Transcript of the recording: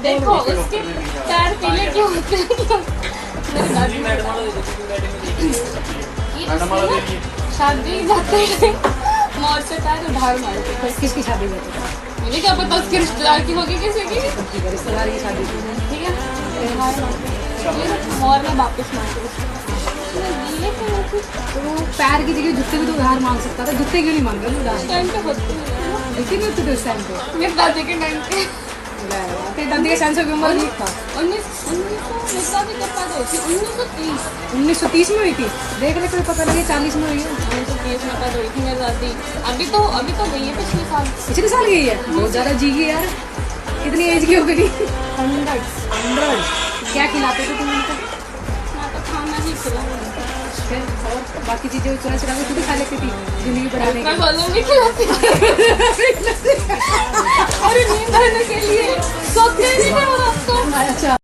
देखो उसके पैर पीले क्यों होते हैं? शादी जाते हैं मोर से पैर उधार मारते हैं। किसकी शादी में? मुझे क्या पता उसके रिश्तेदार की होगी किसी की। रिश्तेदार की शादी थी। ठीक है मोर में वापस मारते तो पैर की जगह जूते भी तो उधार मांग सकता था, जूते क्यों नहीं मांग रहे उधार? टाइम पे होते जूते नहीं होते थे उस टाइम पे। मेरे दादी के टाइम पे तेरे दादी के सेंस की उम्र नहीं था। 1930 में हुई थी। देख ले कोई पता लगे 40 में हुई है। 1930 में पैदा हुई थी मेरी दादी। अभी तो गई है पिछले साल। पिछले साल गई है? बहुत ज़्यादा जी गई यार। कितनी एज की हो गई? 100। क्या खिलाते थे तुम उनको? मैं तो खाना ही खिलाऊंगी। फिर और बाकी चीज़ें चुरा चुरा के खुद ही खा लेती थी जिंदगी बढ़ाने मैं बोलूँगी खिलाती अरे नींद आने के लिए सोते नहीं थे वो रात को। अच्छा।